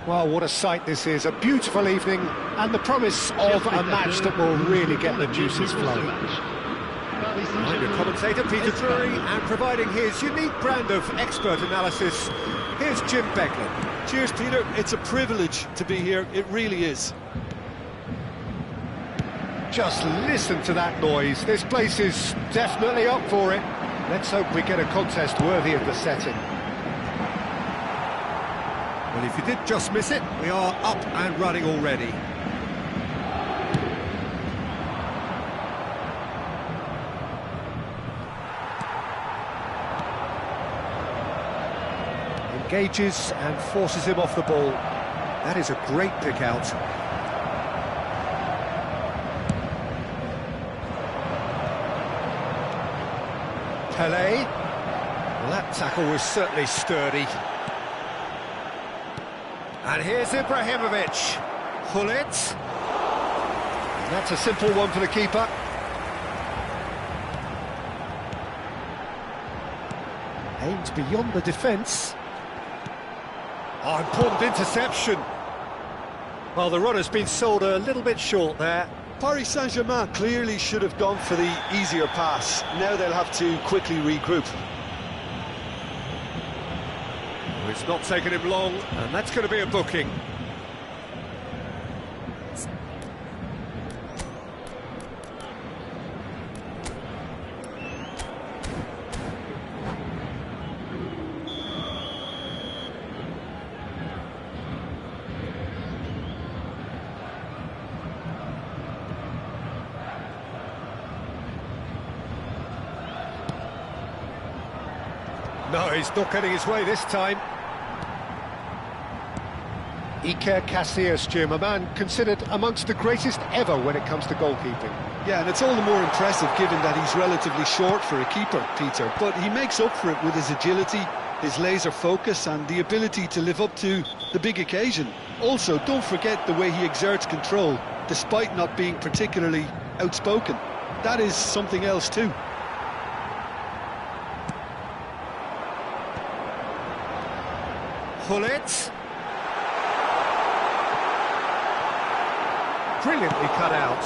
Well, what a sight this is, a beautiful evening, and the promise of a match that will really get the juices flowing. I'm your commentator, Peter Drury, and providing his unique brand of expert analysis, here's Jim Beglin. Cheers, Peter. It's a privilege to be here, it really is. Just listen to that noise, this place is definitely up for it. Let's hope we get a contest worthy of the setting. Well, if you did just miss it, we are up and running already. Engages and forces him off the ball. That is a great pick out. Pelé. Well, that tackle was certainly sturdy. And here's Ibrahimovic. Hullet. And that's a simple one for the keeper. Aims beyond the defence. Oh, important interception. Well, the runner's been sold a little bit short there. Paris Saint-Germain clearly should have gone for the easier pass. Now they'll have to quickly regroup. It's not taken him long, and that's going to be a booking. No, he's not getting his way this time. Iker Casillas, Jim, a man considered amongst the greatest ever when it comes to goalkeeping. Yeah, and it's all the more impressive given that he's relatively short for a keeper, Peter. But he makes up for it with his agility, his laser focus and the ability to live up to the big occasion. Also, don't forget the way he exerts control, despite not being particularly outspoken. That is something else too. Hullet. Brilliantly cut out.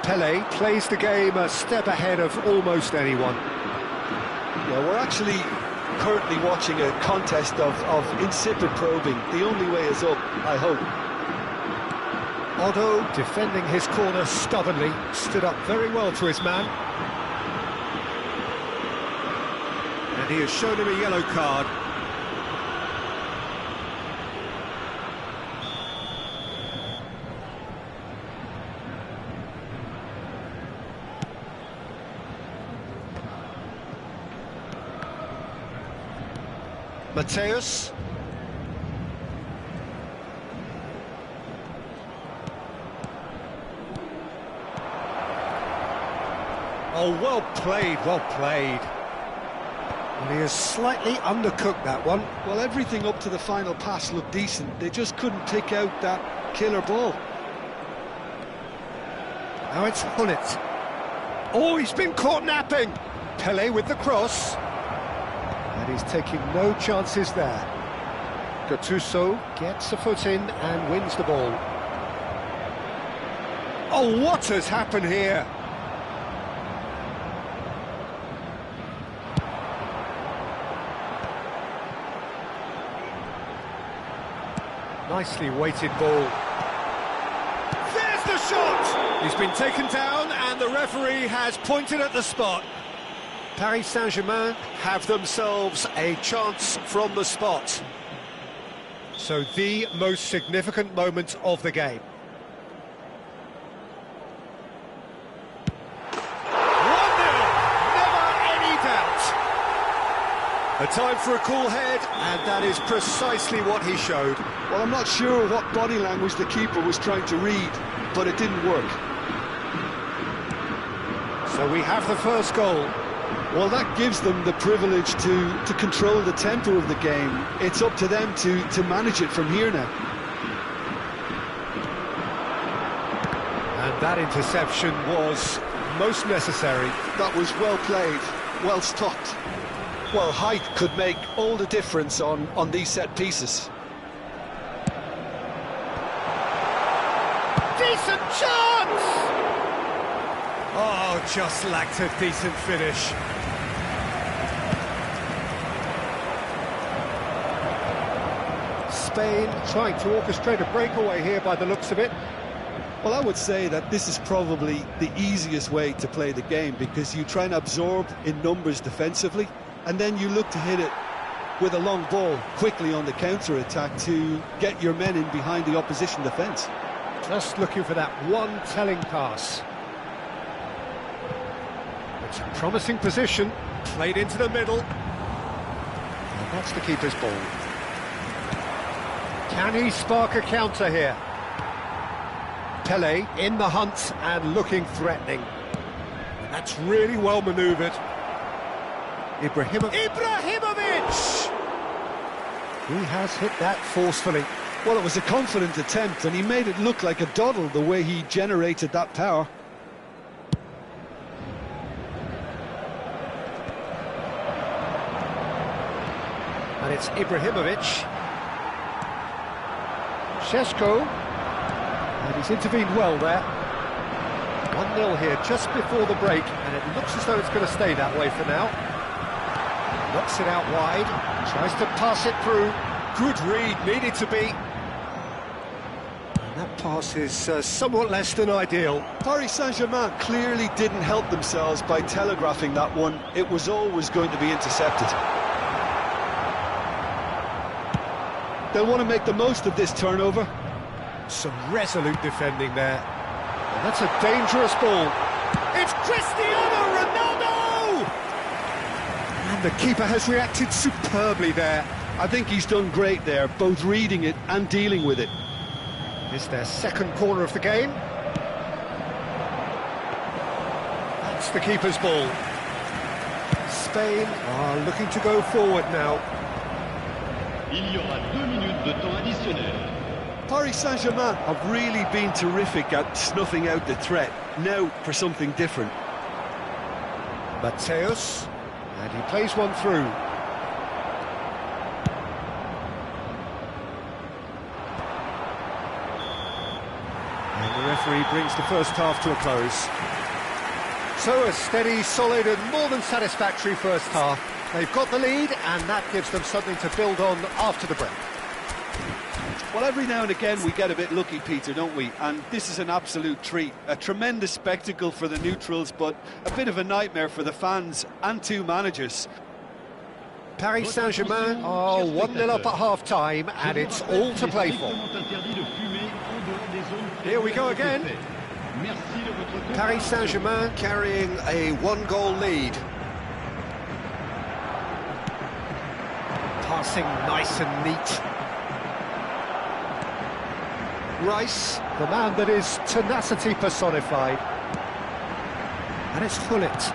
Pelé plays the game a step ahead of almost anyone. Yeah, we're actually currently watching a contest of insipid probing. The only way is up, I hope. Otto, defending his corner stubbornly, stood up very well to his man. And he has shown him a yellow card. Mateus. Oh, well played, well played. And he has slightly undercooked that one. Well, everything up to the final pass looked decent. They just couldn't pick out that killer ball. Now it's Hullet. Oh, he's been caught napping. Pelé with the cross. And he's taking no chances there. Gattuso gets a foot in and wins the ball. Oh, what has happened here? Nicely weighted ball. There's the shot! He's been taken down and the referee has pointed at the spot. Paris Saint-Germain have themselves a chance from the spot. So the most significant moment of the game. 1-0, never any doubt. A time for a cool head, and that is precisely what he showed. Well, I'm not sure what body language the keeper was trying to read, but it didn't work. So we have the first goal. Well, that gives them the privilege to control the tempo of the game. It's up to them to manage it from here now. And that interception was most necessary. That was well played, well stopped. Well, height could make all the difference on these set pieces. Chance! Oh, just lacked a decent finish. Spain trying to orchestrate a breakaway here by the looks of it. Well, I would say that this is probably the easiest way to play the game, because you try and absorb in numbers defensively, and then you look to hit it with a long ball quickly on the counter-attack to get your men in behind the opposition defence. Just looking for that one telling pass. It's a promising position, played into the middle. And that's the keeper's ball. Can he spark a counter here? Pele in the hunt and looking threatening. And that's really well manoeuvred. Ibrahimovic! He has hit that forcefully. Well, it was a confident attempt, and he made it look like a doddle the way he generated that power. And it's Ibrahimovic. Šeško. And he's intervened well there. 1-0 here just before the break, and it looks as though it's going to stay that way for now. Knocks it out wide, tries to pass it through. Good read, needed to be. And that pass is somewhat less than ideal. Paris Saint-Germain clearly didn't help themselves by telegraphing that one. It was always going to be intercepted. They'll want to make the most of this turnover. Some resolute defending there. And that's a dangerous ball. It's Cristiano Ronaldo! And the keeper has reacted superbly there. I think he's done great there, both reading it and dealing with it. It's their second corner of the game. That's the keeper's ball. Spain are looking to go forward now. Il y aura 2 minutes de temps additionnel. Paris Saint-Germain have really been terrific at snuffing out the threat. Now for something different. Mateus, and he plays one through. And the referee brings the first half to a close. So a steady, solid and more than satisfactory first half. They've got the lead, and that gives them something to build on after the break. Well, every now and again we get a bit lucky, Peter, don't we? And this is an absolute treat. A tremendous spectacle for the neutrals, but a bit of a nightmare for the fans and two managers. Paris Saint-Germain are 1-0 up at half-time, and it's all to play for. Here we go again. Paris Saint-Germain carrying a one-goal lead. Passing nice and neat. Rice, the man that is tenacity personified. And it's Hullet.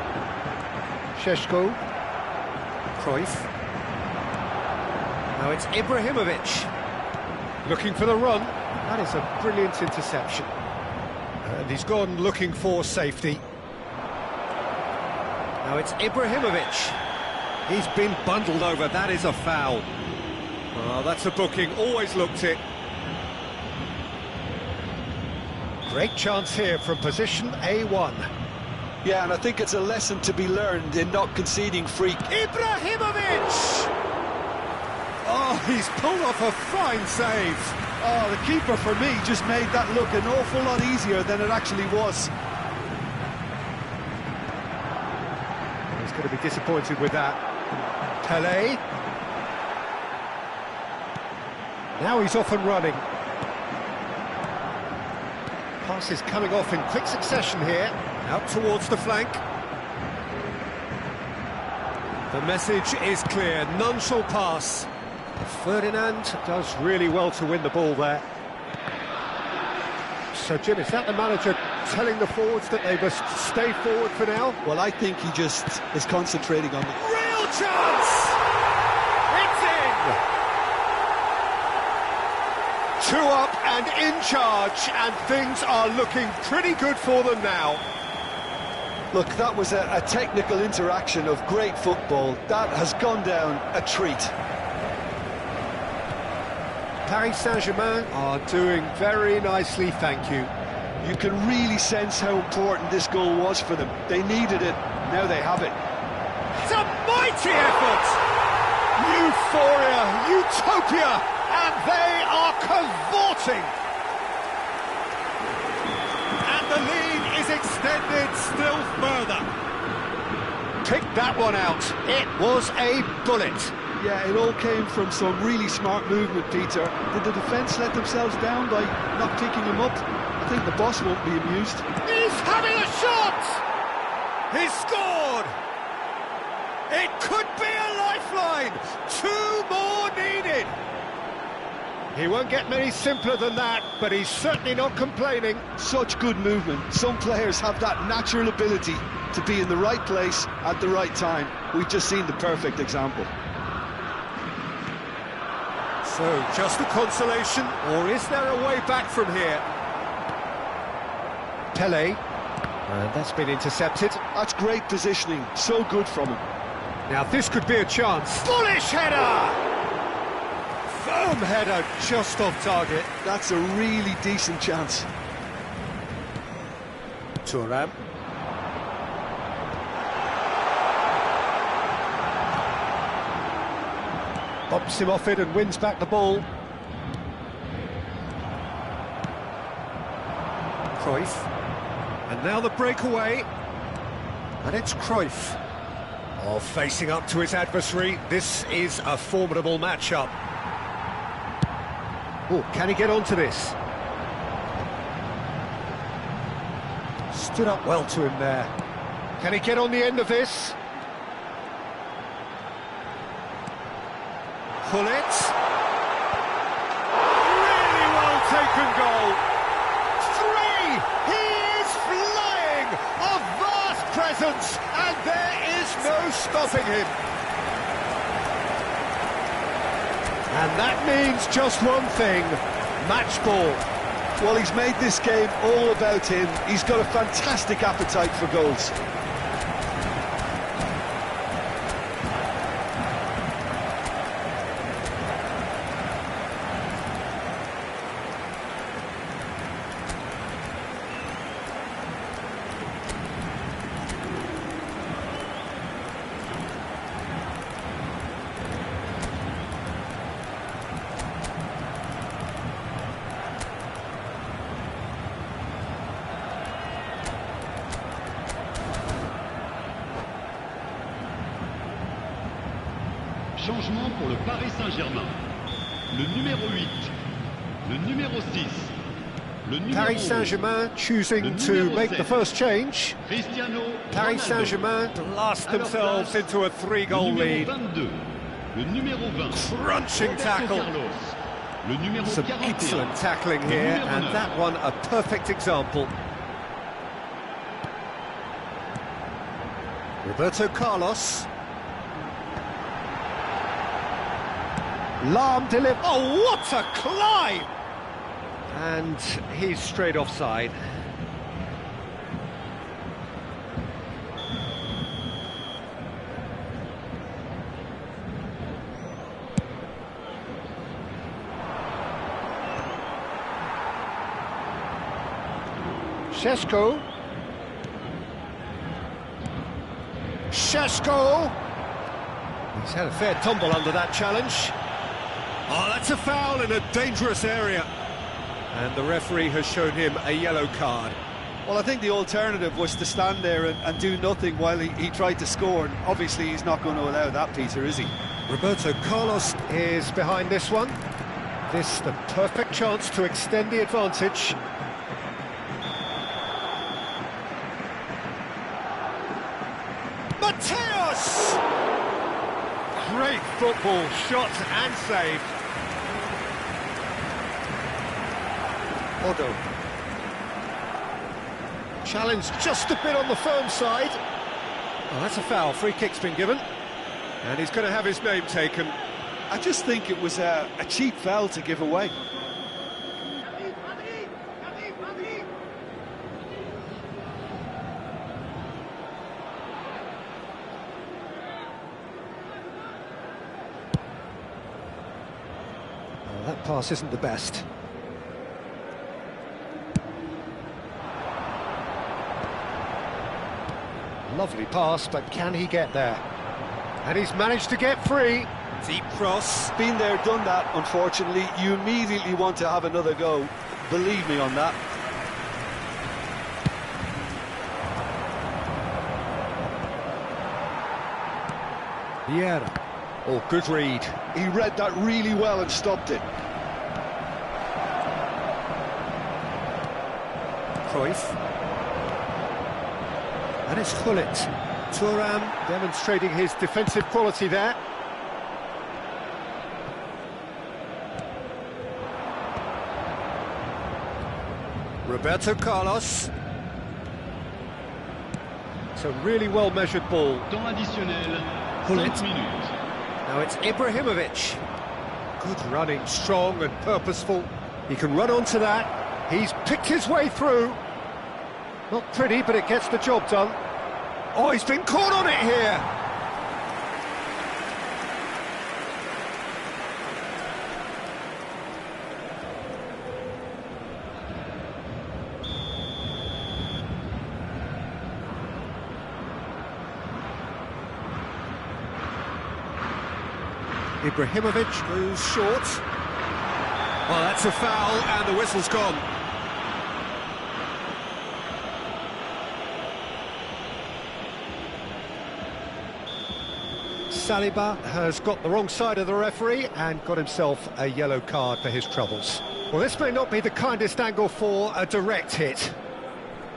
Šeško. Cruyff. Now it's Ibrahimovic. Looking for the run. That is a brilliant interception. And he's gone looking for safety. Now it's Ibrahimovic. He's been bundled over. That is a foul. Oh, that's a booking. Always looked it. Great chance here from position A1. Yeah, and I think it's a lesson to be learned in not conceding free. Ibrahimovic! Oh, he's pulled off a fine save. Oh, the keeper, for me, just made that look an awful lot easier than it actually was. He's going to be disappointed with that. Pele. Now he's off and running. Pass is coming off in quick succession here. Out towards the flank. The message is clear. None shall pass. Ferdinand does really well to win the ball there. So, Jim, is that the manager telling the forwards that they must stay forward for now? Well, I think he just is concentrating on the... Real chance! It's in! 2 up and in charge, and things are looking pretty good for them now. Look, that was a technical interaction of great football. That has gone down a treat. Paris Saint-Germain are doing very nicely, thank you. You can really sense how important this goal was for them. They needed it, now they have it. It's a mighty effort! Euphoria, utopia, and they are cavorting! And the lead is extended still further. Picked that one out. It was a bullet. Yeah, it all came from some really smart movement, Peter. Did the defence let themselves down by not picking him up? I think the boss won't be amused. He's having a shot! He's scored! It could be a lifeline! 2 more needed! He won't get many simpler than that, but he's certainly not complaining. Such good movement. Some players have that natural ability to be in the right place at the right time. We've just seen the perfect example. So, just a consolation, or is there a way back from here? Pele, and that's been intercepted. That's great positioning, so good from him. Now this could be a chance. Bullish header! Firm header, just off target. That's a really decent chance. Thuram. Bumps him off it and wins back the ball. Cruyff. And now the breakaway. And it's Cruyff. Oh, facing up to his adversary. This is a formidable matchup. Oh, can he get onto this? Stood up well to him there. Can he get on the end of this? Pull it. Really well taken goal. 3! He is flying! A vast presence, and there is no stopping him. And that means just one thing, match ball. Well, he's made this game all about him. He's got a fantastic appetite for goals. Changement pour le Paris Saint-Germain. Le numéro 8, le numéro 6, le numéro Paris Saint-Germain choosing to make the first change. Paris Saint-Germain blast themselves into a 3-goal lead. Le numéro 20, Crunching tackle. le numéro Some 41, excellent tackling here, and that one a perfect example. Roberto Carlos. Lahm deliver. Oh, what a climb! And he's straight offside. Šeško. He's had a fair tumble under that challenge. Oh, that's a foul in a dangerous area. And the referee has shown him a yellow card. Well, I think the alternative was to stand there and do nothing while he tried to score. And obviously, he's not going to allow that, Peter, is he? Roberto Carlos is behind this one. This the perfect chance to extend the advantage. Mateus! Great football, shot and save. Odo. Challenge just a bit on the firm side. Oh, that's a foul. Free kick's been given. And he's going to have his name taken. I just think it was a cheap foul to give away. Oh, that pass isn't the best. Lovely pass, but can he get there? And he's managed to get free. Deep cross. Been there, done that, unfortunately. You immediately want to have another go. Believe me on that. Vieira. Oh, good read. He read that really well and stopped it. Cruyff. And it's Gullit. Thuram demonstrating his defensive quality there. Roberto Carlos. It's a really well-measured ball. Temps additionnel, 5 Gullit. minutes. Now it's Ibrahimovic. Good running, strong and purposeful. He can run onto that. He's picked his way through. Not pretty, but it gets the job done. Oh, he's been caught on it here. Ibrahimovic goes short. Well, that's a foul, and the whistle's gone. Saliba has got the wrong side of the referee and got himself a yellow card for his troubles. Well, this may not be the kindest angle for a direct hit.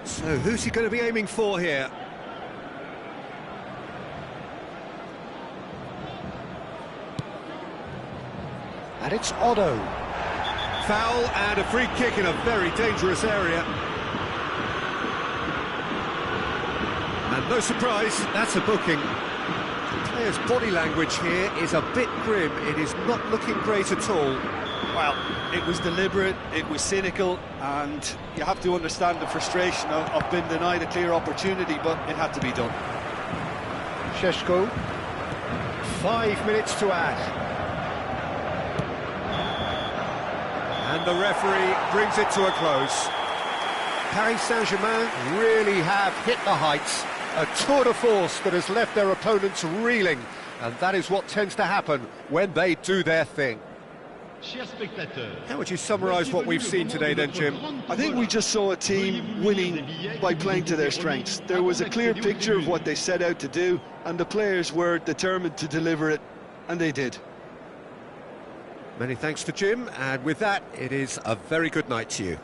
So who's he going to be aiming for here? And it's Otto. Foul and a free kick in a very dangerous area. And no surprise, that's a booking. The player's body language here is a bit grim. It is not looking great at all. Well, it was deliberate, it was cynical, and you have to understand the frustration of being denied a clear opportunity, but it had to be done. Šeško. 5 minutes to add. And the referee brings it to a close. Paris Saint-Germain really have hit the heights. A tour de force that has left their opponents reeling. And that is what tends to happen when they do their thing. Chers spectateurs, How would you summarise what we've seen today then, Jim? I think we just saw a team winning by playing to their strengths. There was a clear picture of what they set out to do, and the players were determined to deliver it, and they did. Many thanks to Jim, and with that, it is a very good night to you.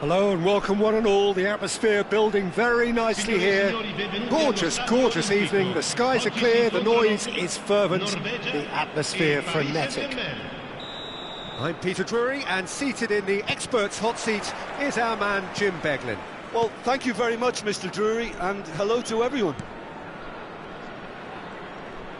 Hello and welcome one and all. The atmosphere building very nicely here. Gorgeous, gorgeous evening. The skies are clear, the noise is fervent, the atmosphere frenetic. I'm Peter Drury, and seated in the experts' hot seat is our man Jim Beglin. Well, thank you very much, Mr. Drury, and hello to everyone.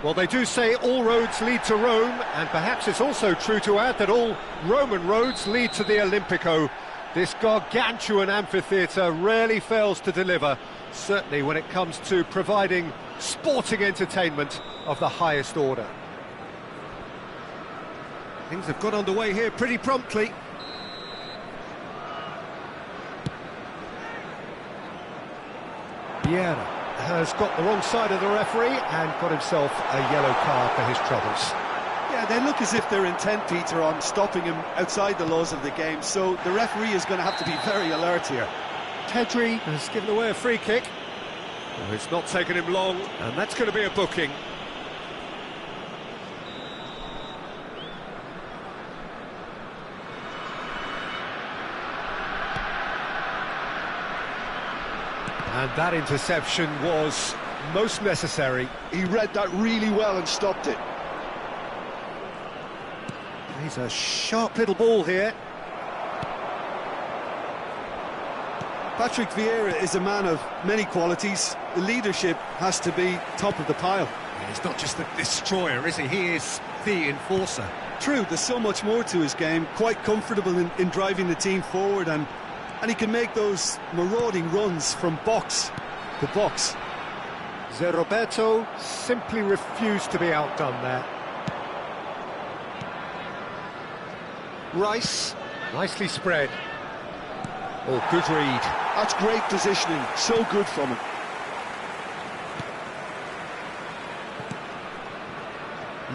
Well, they do say all roads lead to Rome, and perhaps it's also true to add that all Roman roads lead to the Olimpico. This gargantuan amphitheatre rarely fails to deliver, certainly when it comes to providing sporting entertainment of the highest order. Things have got underway here pretty promptly. Vieira has got the wrong side of the referee and got himself a yellow card for his troubles. Yeah, they look as if they're intent, Peter, on stopping him outside the laws of the game, so the referee is going to have to be very alert here. Pedri has given away a free kick. Well, it's not taken him long, and that's going to be a booking. And that interception was most necessary. He read that really well and stopped it. He's a sharp little ball here. Patrick Vieira is a man of many qualities. The leadership has to be top of the pile. Yeah, he's not just the destroyer, is he? He is the enforcer. True, there's so much more to his game. Quite comfortable in driving the team forward, and he can make those marauding runs from box to box. Zé Roberto simply refused to be outdone there. Rice, nicely spread. Oh, good read. That's great positioning, so good from him.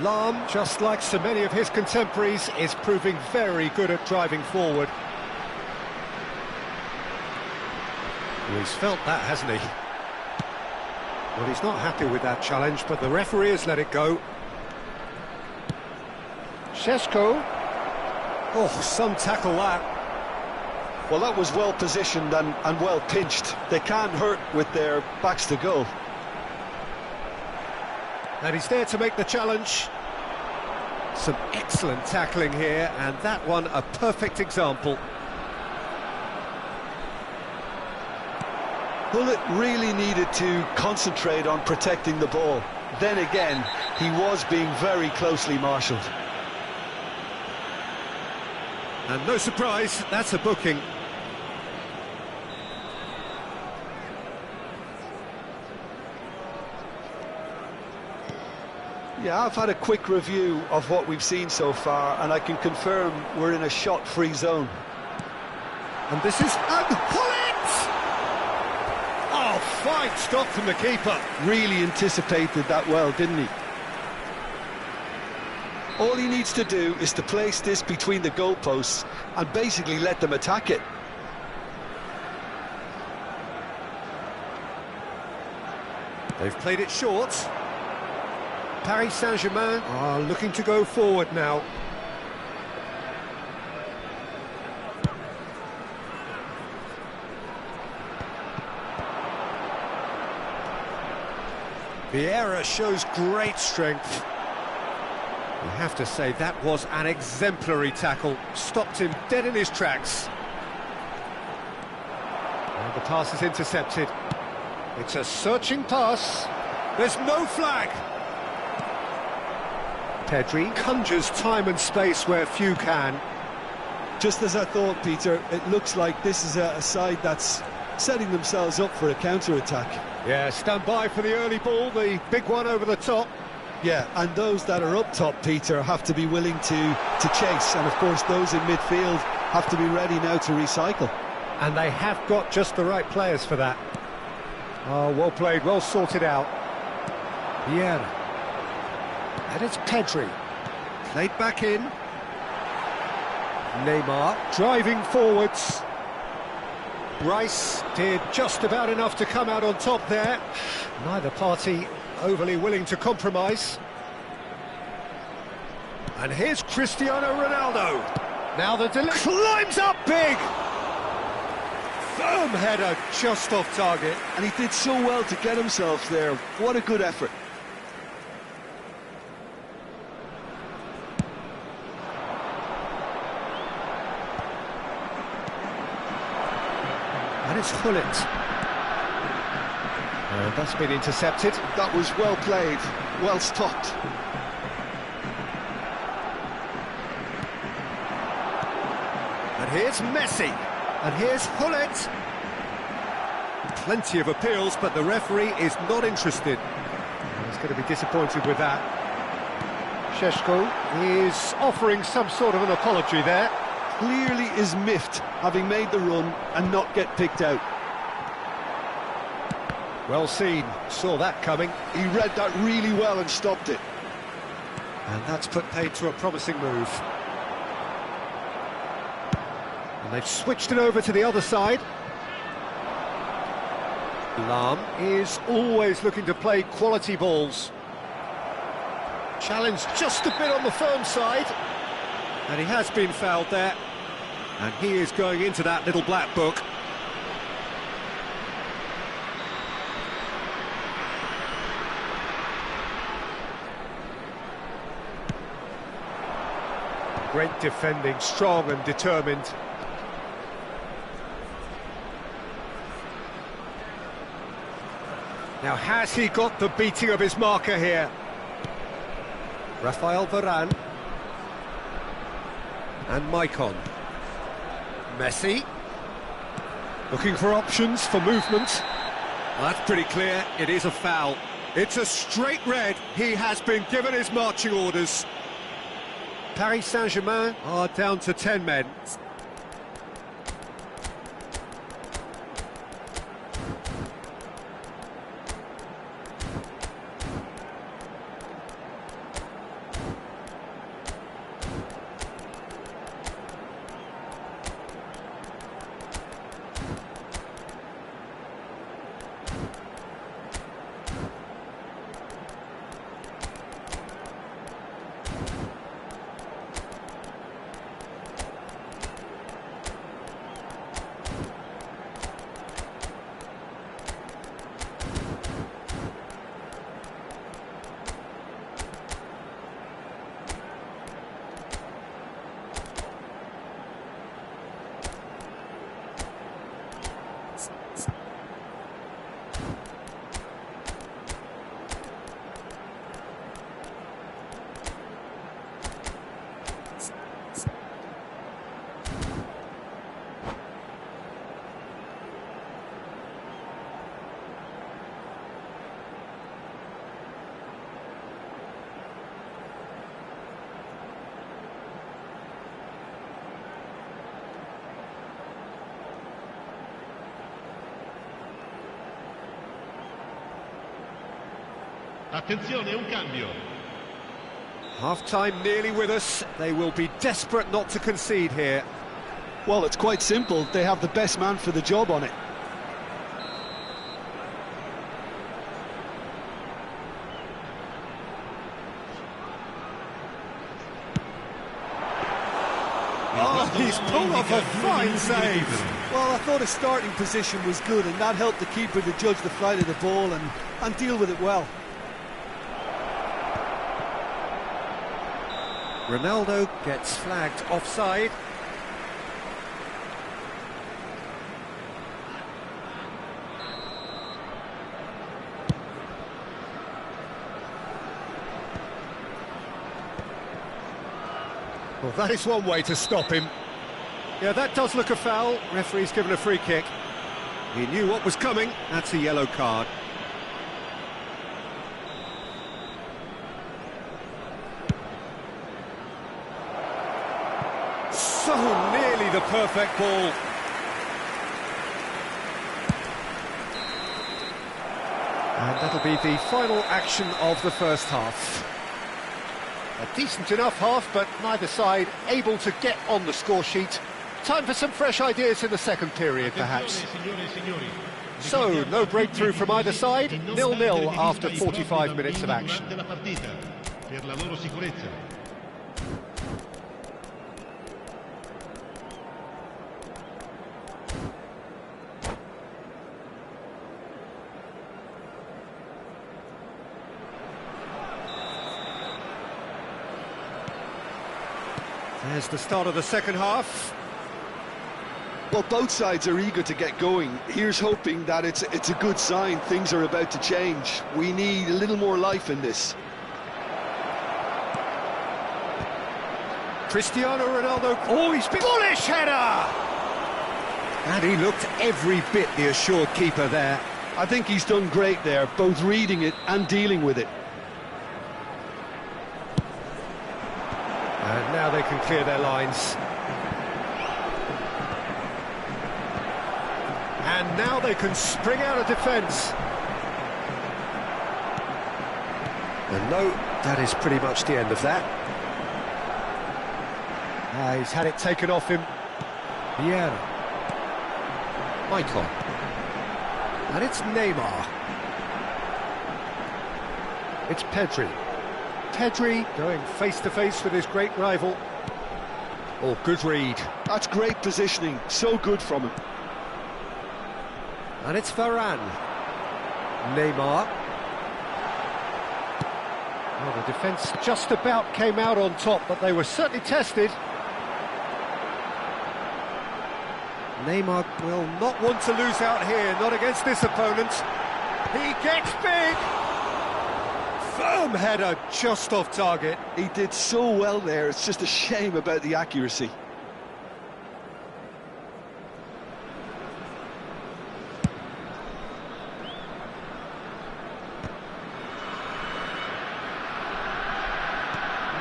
Lahm, just like so many of his contemporaries, is proving very good at driving forward. Well, he's felt that, hasn't he? Well, he's not happy with that challenge, but the referee has let it go. Šeško. Oh, some tackle that. Well, that was well positioned and well pinched. They can't hurt with their backs to goal. And he's there to make the challenge. Some excellent tackling here, and that one a perfect example. Hullet really needed to concentrate on protecting the ball. Then again, he was being very closely marshalled. And no surprise, that's a booking. Yeah, I've had a quick review of what we've seen so far, and I can confirm we're in a shot-free zone. And this is... Hullet! Oh, fine stop from the keeper. Really anticipated that well, didn't he? All he needs to do is to place this between the goalposts and basically let them attack it. They've played it short. Paris Saint-Germain are looking to go forward now. Vieira shows great strength. You have to say that was an exemplary tackle. Stopped him dead in his tracks. And the pass is intercepted. It's a searching pass. There's no flag. Pedri conjures time and space where few can. Just as I thought, Peter, it looks like this is a side that's setting themselves up for a counter-attack. Yeah, stand by for the early ball, the big one over the top. Yeah, and those that are up top, Peter, have to be willing to chase, and of course those in midfield have to be ready now to recycle. And they have got just the right players for that. Oh, well played, well sorted out. Vieira. And it's Pedri. Played back in. Neymar driving forwards. Rice did just about enough to come out on top there. Neither party overly willing to compromise. And here's Cristiano Ronaldo. Now the delivery climbs up big. Firm header, just off target. And he did so well to get himself there. What a good effort. And it's Gullit. And that's been intercepted. That was well played, well stopped. And here's Messi. And here's Gullit. Plenty of appeals, but the referee is not interested. He's going to be disappointed with that. Šeško is offering some sort of an apology there. Clearly is miffed, having made the run and not get picked out. Well seen, saw that coming. He read that really well and stopped it. And that's put paid to a promising move. And they've switched it over to the other side. Lahm is always looking to play quality balls. Challenge just a bit on the firm side. And he has been fouled there. And he is going into that little black book. Great defending, strong and determined. Now, has he got the beating of his marker here? Rafael Varane. And Maicon. Messi. Looking for options for movement. Well, that's pretty clear, it is a foul. It's a straight red, he has been given his marching orders. Paris Saint-Germain are down to 10 men. Attenzione, un cambio. Half-time nearly with us. They will be desperate not to concede here. Well, it's quite simple. They have the best man for the job on it. Oh, he's pulled off a fine save. Well, I thought his starting position was good, and that helped the keeper to judge the flight of the ball and deal with it well. Ronaldo gets flagged offside. Well, that is one way to stop him. Yeah, that does look a foul. Referee's given a free kick. He knew what was coming. That's a yellow card. So nearly the perfect ball. And that'll be the final action of the first half. A decent enough half, but neither side able to get on the score sheet. Time for some fresh ideas in the second period, perhaps. So, no breakthrough from either side, 0-0 after 45 minutes of action. There's the start of the second half. Well, both sides are eager to get going. Here's hoping that it's a good sign. Things are about to change. We need a little more life in this. Cristiano Ronaldo. Oh, he's been... bullish header! And he looked every bit the assured keeper there. I think he's done great there, both reading it and dealing with it. And now they can clear their lines. And now they can spring out of defence. And no, that is pretty much the end of that. He's had it taken off him. Vieira. Michael. And it's Neymar. It's Pedri. Pedri going face-to-face with his great rival. Oh, good read. That's great positioning. So good from him. And it's Varane. Neymar. Well, the defence just about came out on top, but they were certainly tested. Neymar will not want to lose out here, not against this opponent. He gets big! Firm header just off target. He did so well there, it's just a shame about the accuracy.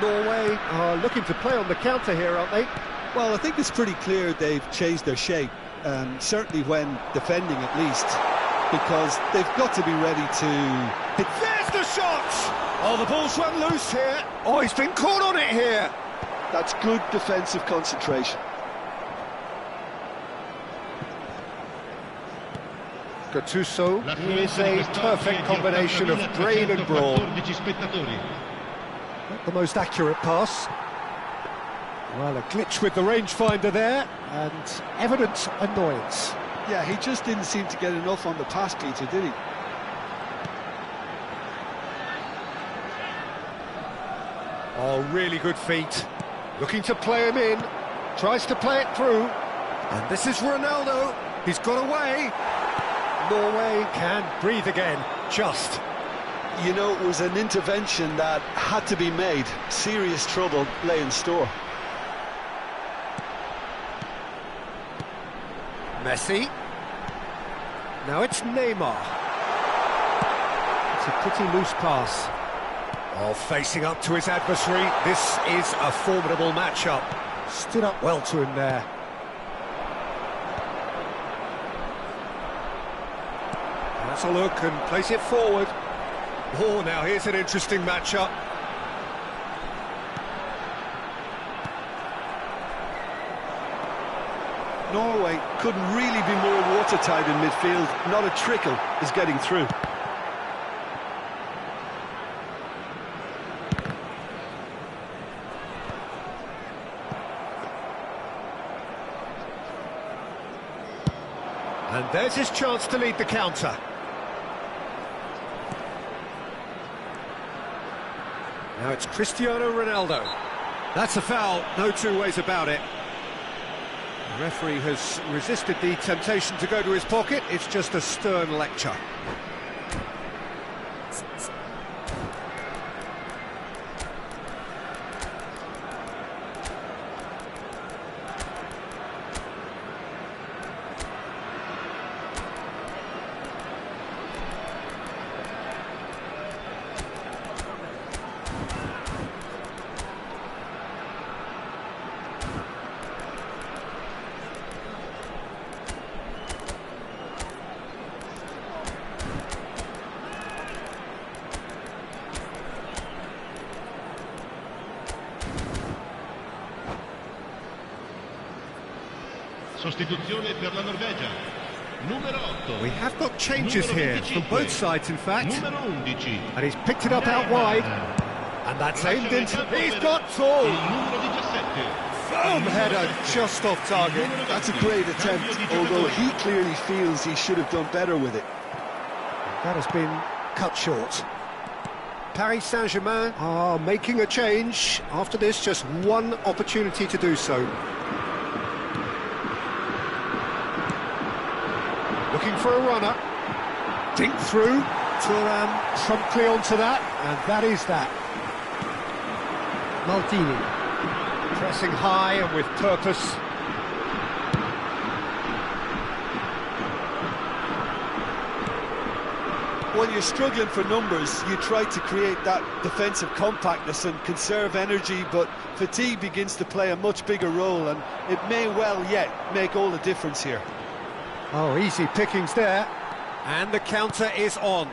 Norway are looking to play on the counter here, aren't they? Well, I think it's pretty clear they've changed their shape, certainly when defending at least, because they've got to be ready to hit. There's the shot! Oh, the ball's run loose here. Oh, he's been caught on it here. That's good defensive concentration. Gattuso is a perfect combination of brain and brawn. Not the most accurate pass. Well, a glitch with the rangefinder there, and evident annoyance. Yeah, he just didn't seem to get enough on the pass, Peter, did he? Oh, really good feet. Looking to play him in. Tries to play it through. And this is Ronaldo. He's got away. Norway can breathe again. Just. You know, it was an intervention that had to be made. Serious trouble lay in store. Messi. Now it's Neymar. It's a pretty loose pass. Oh, facing up to his adversary. This is a formidable matchup. Stood up well to him there. That's a look and place it forward. Oh, now here's an interesting matchup. Norway couldn't really be more watertight in midfield. Not a trickle is getting through. And there's his chance to lead the counter. Now it's Cristiano Ronaldo. That's a foul, no two ways about it. The referee has resisted the temptation to go to his pocket. It's just a stern lecture. Sostituzione per la Norvegia. Numero 8. We have got changes here from both sides, in fact. Numero 11. And he's picked it up out wide. And that's aimed into... He's got two! Numero 17. Firm header just off target. That's a great attempt, although he clearly feels he should have done better with it. That has been cut short. Paris Saint-Germain are making a change. After this, just one opportunity to do so. Looking for a runner. Dink through. Thuram promptly onto that, and that is that. Maldini. Pressing high and with purpose. When you're struggling for numbers, you try to create that defensive compactness and conserve energy, but fatigue begins to play a much bigger role, and it may well yet make all the difference here. Oh, easy pickings there. And the counter is on.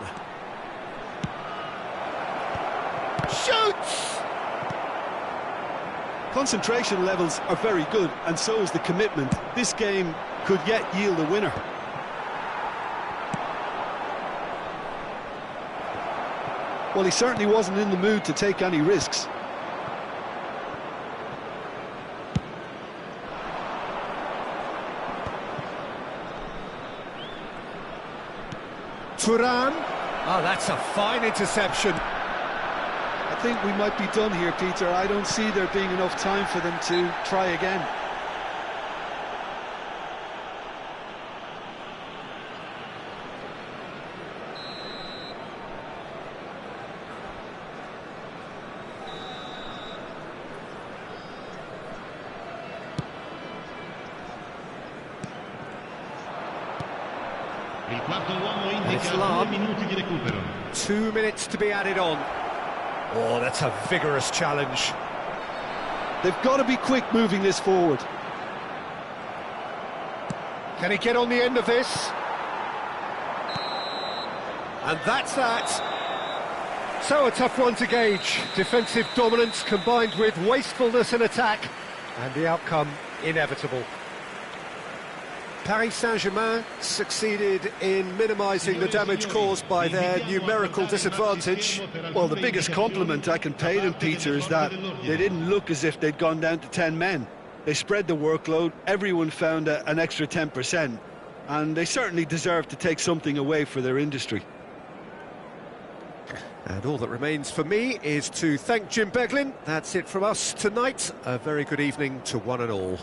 Shoots! Concentration levels are very good, and so is the commitment. This game could yet yield a winner. Well, he certainly wasn't in the mood to take any risks. Thuram. Oh, that's a fine interception. I think we might be done here, Peter. I don't see there being enough time for them to try again. Il quarto uomo indica It's 2 Lam. minuti di recupero. 2 minutes to be added on. Oh, that's a vigorous challenge. They've got to be quick moving this forward. Can he get on the end of this? And that's that. So a tough one to gauge. Defensive dominance combined with wastefulness in attack, and the outcome inevitable. Paris Saint-Germain succeeded in minimising the damage caused by their numerical disadvantage. Well, the biggest compliment I can pay them, Peter, is that they didn't look as if they'd gone down to 10 men. They spread the workload, everyone found an extra 10%, and they certainly deserve to take something away for their industry. And all that remains for me is to thank Jim Beglin. That's it from us tonight. A very good evening to one and all.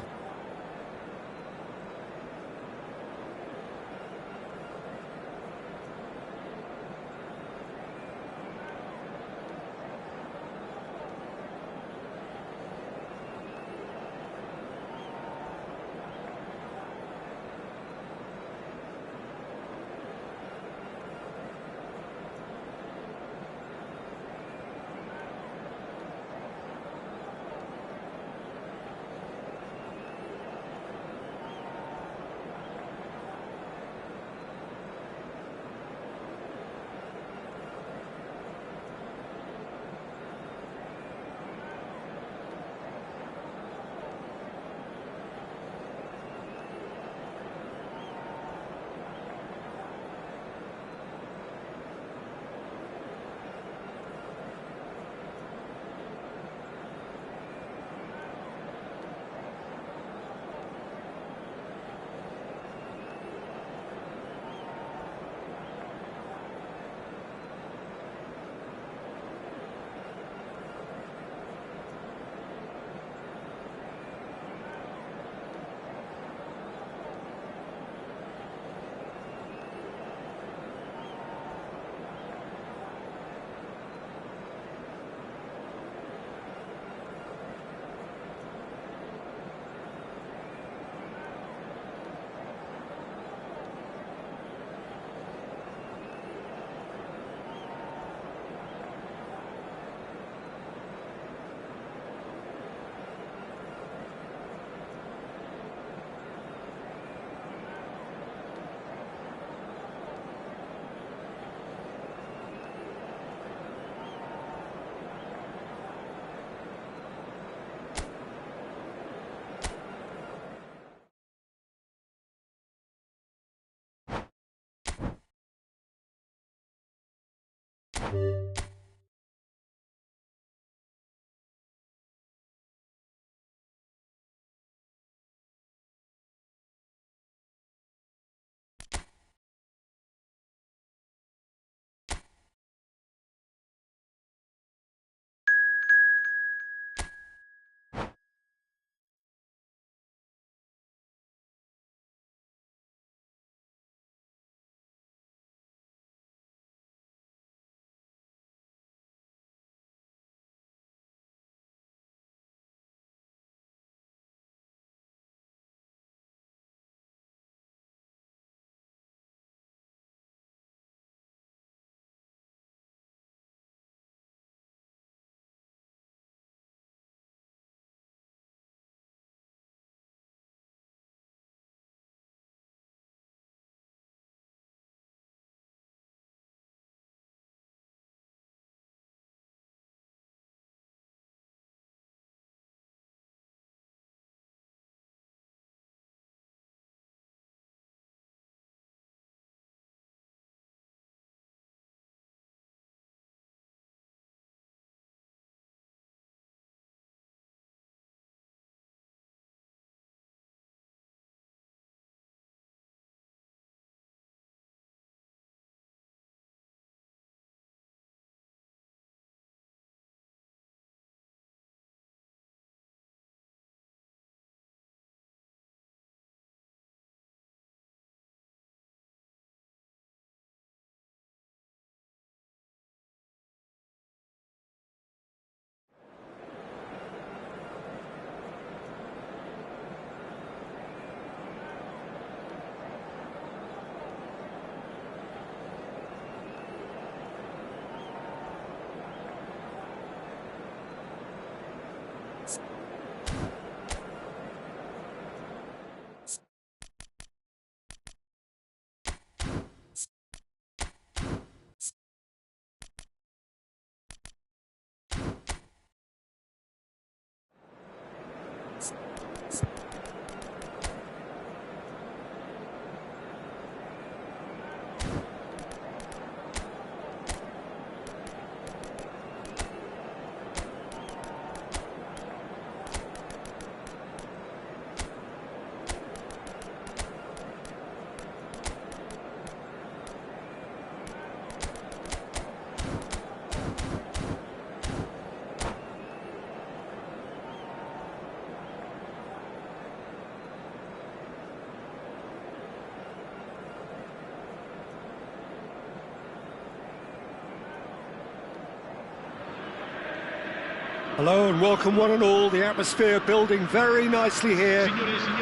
Hello and welcome one and all, the atmosphere building very nicely here.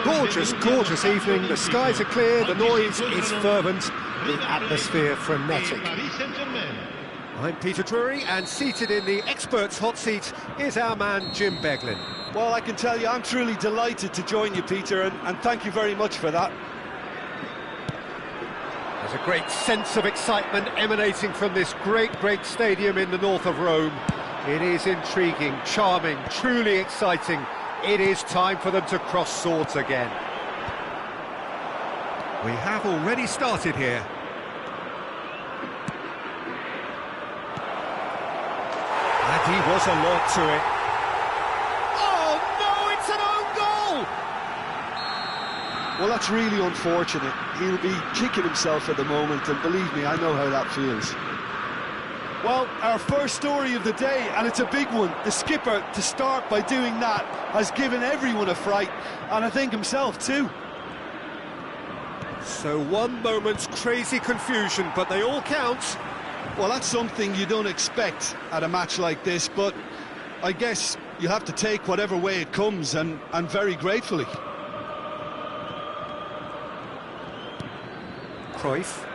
Gorgeous, gorgeous evening, the skies are clear, the noise is fervent, the atmosphere frenetic. I'm Peter Drury, and seated in the experts' hot seat is our man Jim Beglin. Well, I can tell you, I'm truly delighted to join you, Peter, and thank you very much for that. There's a great sense of excitement emanating from this great stadium in the north of Rome. It is intriguing, charming, truly exciting. It is time for them to cross swords again. We have already started here. And he was alert to it. Oh no, it's an own goal! Well, that's really unfortunate. He'll be kicking himself at the moment, and believe me, I know how that feels. Well, our first story of the day, and it's a big one. The skipper, to start by doing that, has given everyone a fright, and I think himself too. So one moment's crazy confusion, but they all count. Well, that's something you don't expect at a match like this, but I guess you have to take whatever way it comes, and very gratefully. Cruyff.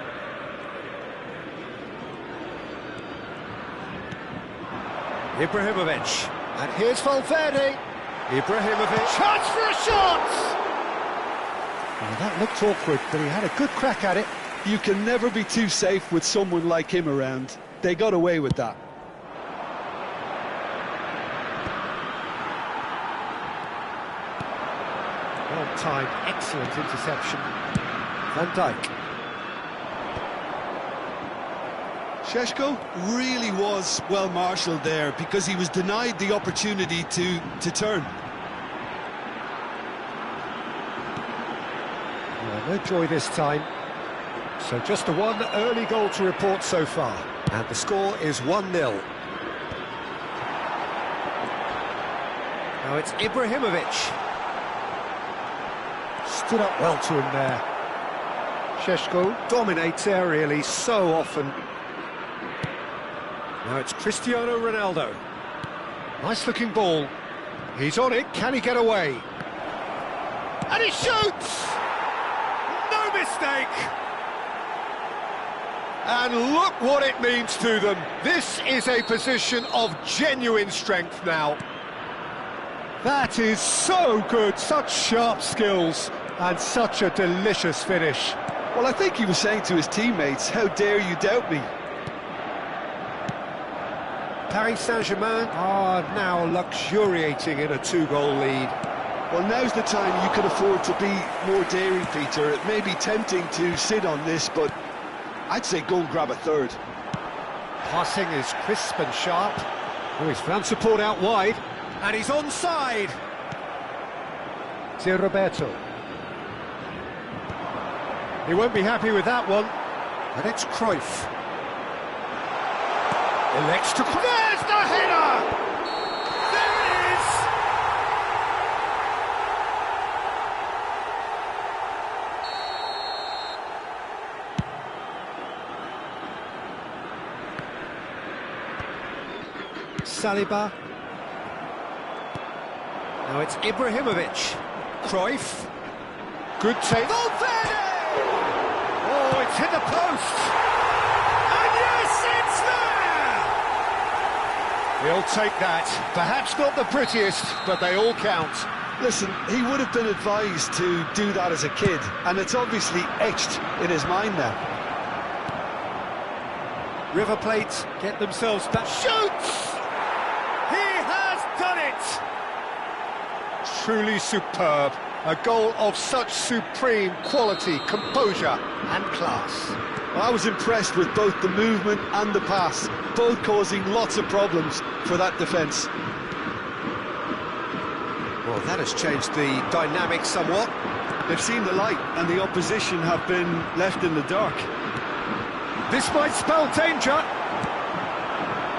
Ibrahimovic, and here's Valverde. Ibrahimovic, chance for a shot! Well, that looked awkward, but he had a good crack at it. You can never be too safe with someone like him around. They got away with that. Well-timed, excellent interception. Van Dijk. Šeško really was well marshalled there because he was denied the opportunity to turn. Well, no joy this time. So just the one early goal to report so far. And the score is 1-0. Now it's Ibrahimovic. Stood up well to him there. Šeško dominates aerially so often. Now it's Cristiano Ronaldo. Nice looking ball. He's on it, can he get away? And he shoots! No mistake! And look what it means to them. This is a position of genuine strength now. That is so good, such sharp skills, and such a delicious finish. Well, I think he was saying to his teammates, how dare you doubt me? Paris Saint-Germain are now luxuriating in a 2-goal lead. Well, now's the time you can afford to be more daring, Peter. It may be tempting to sit on this, but I'd say go and grab a third. Passing is crisp and sharp. Oh, he's found support out wide, and he's onside. It's Roberto. He won't be happy with that one. And it's Cruyff. Elects to... There's the header! There it is! Saliba. Now it's Ibrahimovic. Cruyff. Good take. Valverde! Oh, it's hit the post! And yes, it's there! He'll take that. Perhaps not the prettiest, but they all count. Listen, he would have been advised to do that as a kid, and it's obviously etched in his mind now. River Plate get themselves back. Shoots! He has done it! truly superb. A goal of such supreme quality, composure and class. Well, I was impressed with both the movement and the pass, both causing lots of problems for that defence. Well, that has changed the dynamic somewhat. They've seen the light and the opposition have been left in the dark. This might spell danger.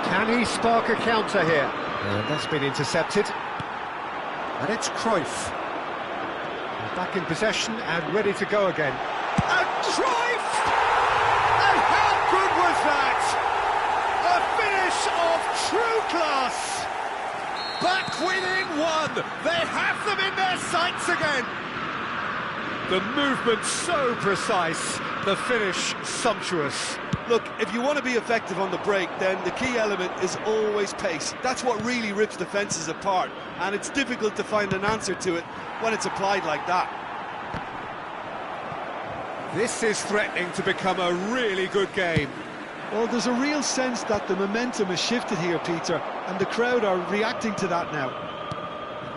Can he spark a counter here? That's been intercepted. And it's Cruyff. He's back in possession and ready to go again. And Cruyff! And how good was that? A finish of true class. Back within one. They have them in their sights again. The movement so precise, the finish sumptuous. Look, if you want to be effective on the break, then the key element is always pace. That's what really rips defences apart, and it's difficult to find an answer to it when it's applied like that. This is threatening to become a really good game. Well, there's a real sense that the momentum has shifted here, Peter, and the crowd are reacting to that now.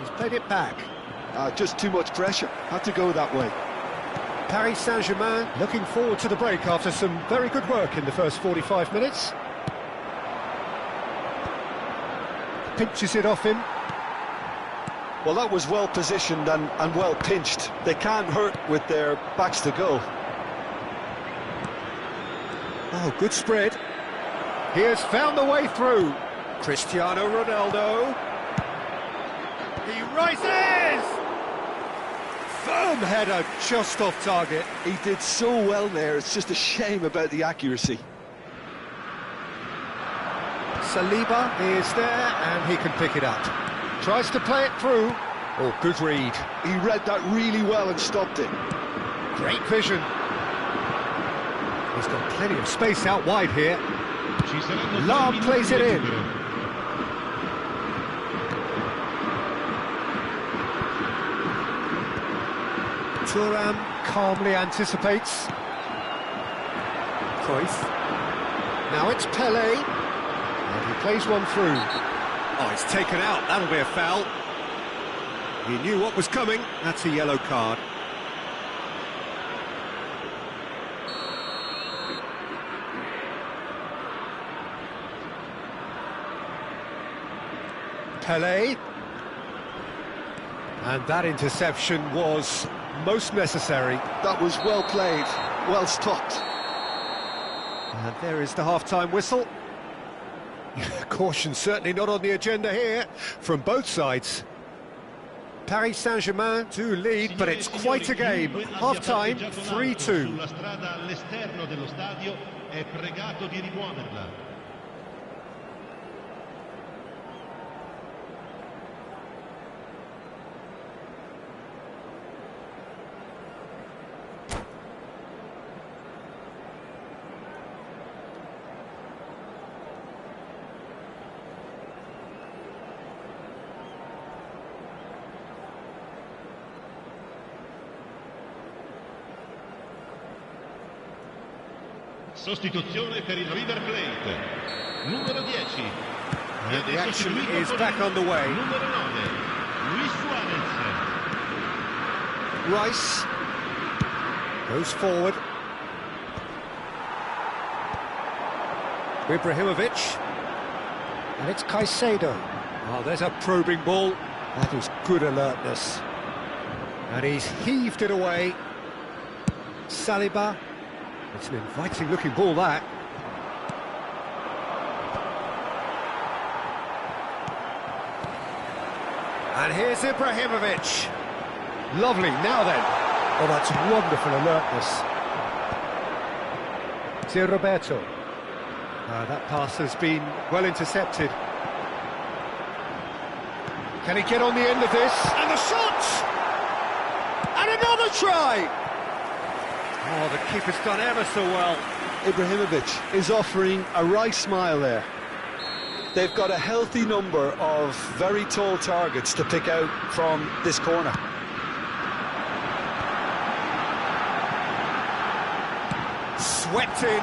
He's played it back. Just too much pressure. Had to go that way. Paris Saint-Germain looking forward to the break after some very good work in the first 45 minutes. Pinches it off him. Well, that was well positioned and well pinched. They can't hurt with their backs to goal. Oh, good spread. He has found the way through. Cristiano Ronaldo. He rises! Firm header, just off target. He did so well there, it's just a shame about the accuracy. Saliba is there, and he can pick it up. Tries to play it through. Oh, good read. He read that really well and stopped it. Great vision. He's got plenty of space out wide here. Lam plays it in. Thuram calmly anticipates. Cruyff. Now it's Pelé. And he plays one through. Oh, it's taken out. That'll be a foul. He knew what was coming. That's a yellow card. Pelé. And that interception was most necessary. That was well played, well stopped. And there is the half-time whistle. Caution certainly not on the agenda here from both sides. Paris Saint-Germain to lead, but it's quite a game. Half-time, 3-2. Sostituzione per il River Plate. Numero 10. And the action is back on the way. Numero 9. Luis Suarez. Rice goes forward. Ibrahimovic. And it's Caicedo. Oh, there's a probing ball. That was good alertness. And he's heaved it away. Saliba. It's an inviting-looking ball, that. And here's Ibrahimovic. Lovely, now then. Oh, that's wonderful alertness. To Roberto. That pass has been well intercepted. Can he get on the end of this? And the shot! And another try! Oh, the keeper's done ever so well. Ibrahimovic is offering a right smile there. They've got a healthy number of very tall targets to pick out from this corner. Swept in.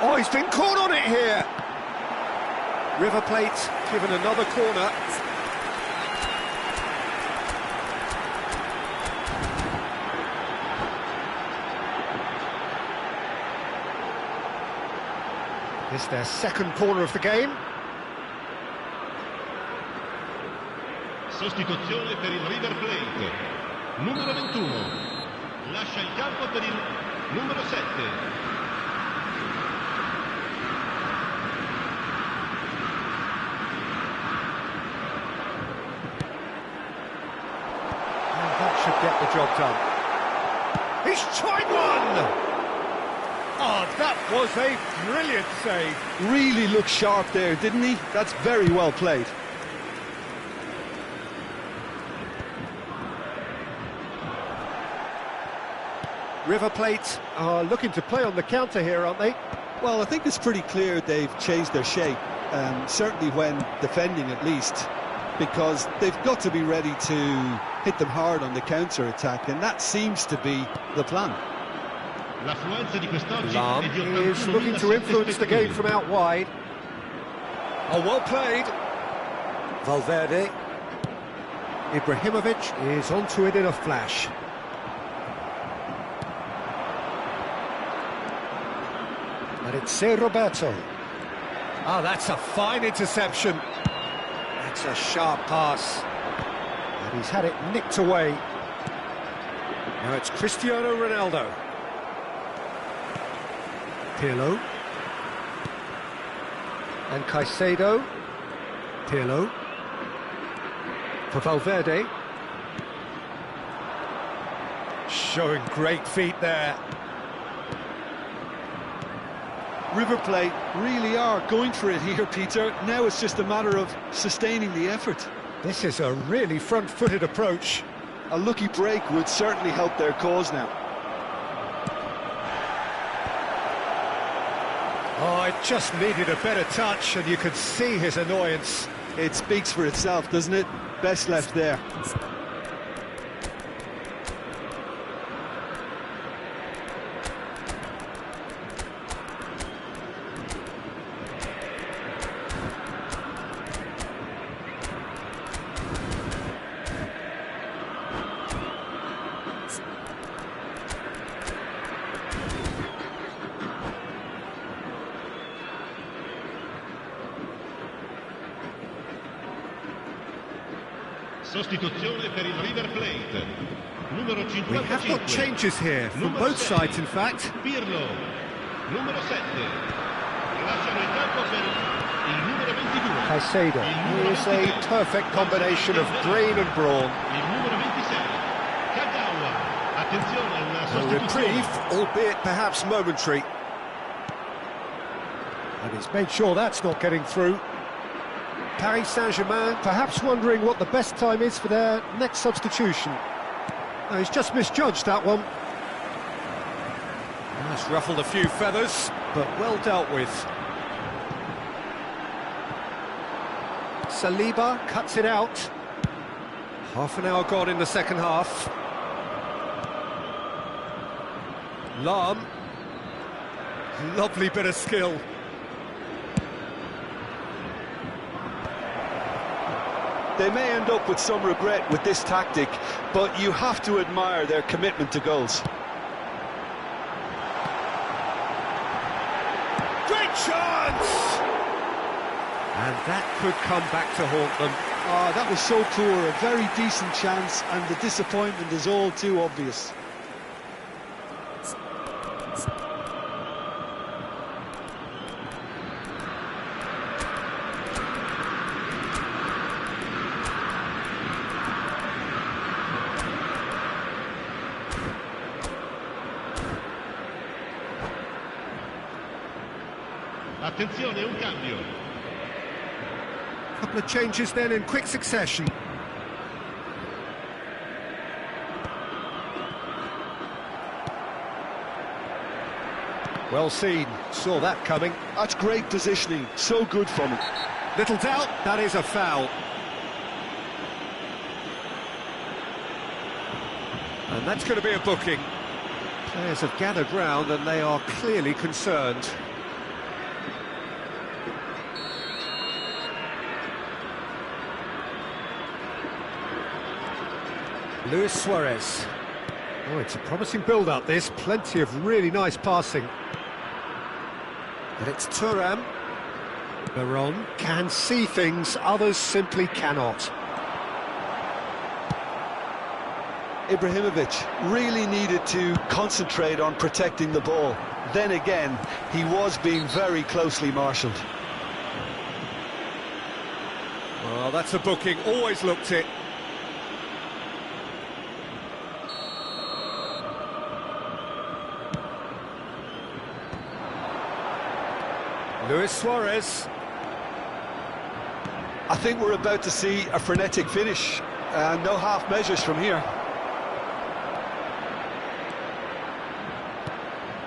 Oh, he's been caught on it here. River Plate given another corner. It's their second corner of the game. Sostituzione per il River Plate. Numero 21. Lascia il campo per il numero 7. Should get the job done. He's tried one! Oh, that was a brilliant save. Really looked sharp there, didn't he? That's very well played. River Plate are looking to play on the counter here, aren't they? Well, I think it's pretty clear they've changed their shape, certainly when defending at least, because they've got to be ready to hit them hard on the counter-attack, and that seems to be the plan. Lam is looking to influence the game from out wide. Oh, well played. Valverde. Ibrahimovic is onto it in a flash. And it's Roberto. Oh, that's a fine interception. That's a sharp pass. And he's had it nicked away. Now it's Cristiano Ronaldo. Pirlo. And Caicedo. Pirlo. For Valverde. Showing great feet there. River Plate really are going for it here, Peter. Now it's just a matter of sustaining the effort. This is a really front-footed approach. A lucky break would certainly help their cause now. Oh, it just needed a better touch, and you could see his annoyance. It speaks for itself, doesn't it? Best left there. Sostituzione per il River Plate. Numero 55. We have got changes here, from both sides in fact. Pirlo. Numero 7. Lasciano il campo per il numero 22. Caicedo is a perfect combination of brain and brawn. Il numero 26. Kagawa. Attenzione, una A sostituzione. reprieve, albeit perhaps momentary. And he's made sure that's not getting through. Paris Saint-Germain perhaps wondering what the best time is for their next substitution. No, he's just misjudged that one. That's ruffled a few feathers, but well dealt with. Saliba cuts it out. Half an hour gone in the second half. Lam. Lovely bit of skill. They may end up with some regret with this tactic, but you have to admire their commitment to goals. Great chance! And that could come back to haunt them. Ah, that was so poor, a very decent chance, and the disappointment is all too obvious. Attenzione, un cambio. Couple of changes then in quick succession. Well seen, saw that coming. That's great positioning, so good from him. Little doubt, that is a foul. And that's going to be a booking. Players have gathered round and they are clearly concerned. Luis Suarez. Oh, it's a promising build-up, this. Plenty of really nice passing. And it's Thuram. Veron can see things others simply cannot. Ibrahimovic really needed to concentrate on protecting the ball. Then again, he was being very closely marshalled. Well, that's a booking, always looked it. Luis Suarez. I think we're about to see a frenetic finish. No half measures from here.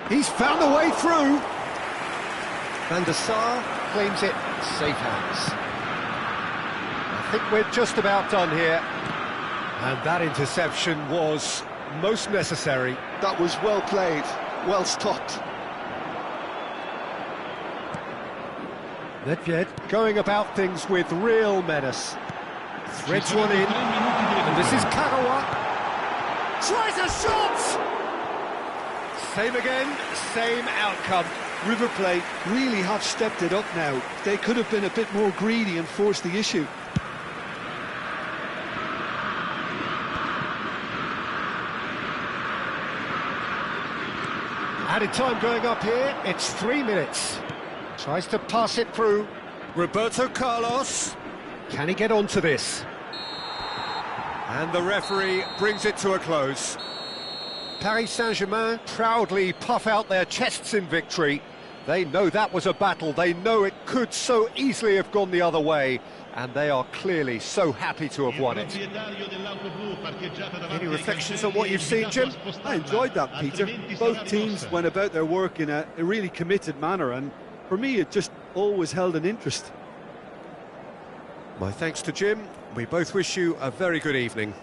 He's found a way through. Van der Sar claims it safe hands. I think we're just about done here. And that interception was most necessary. That was well played, well stopped. Nedved going about things with real menace. Threads one in, and this is Kagawa. Tries a shot! Same again, same outcome. River Plate really have stepped it up now. They could have been a bit more greedy and forced the issue. Added time going up here, it's 3 minutes. Tries to pass it through. Roberto Carlos. Can he get onto this? And the referee brings it to a close. Paris Saint-Germain proudly puff out their chests in victory. They know that was a battle. They know it could so easily have gone the other way. And they are clearly so happy to have won it. Any reflections on what you've seen, Jim? I enjoyed that, Peter. Both teams went about their work in a really committed manner, and for me it just always held an interest. My thanks to Jim. We both wish you a very good evening.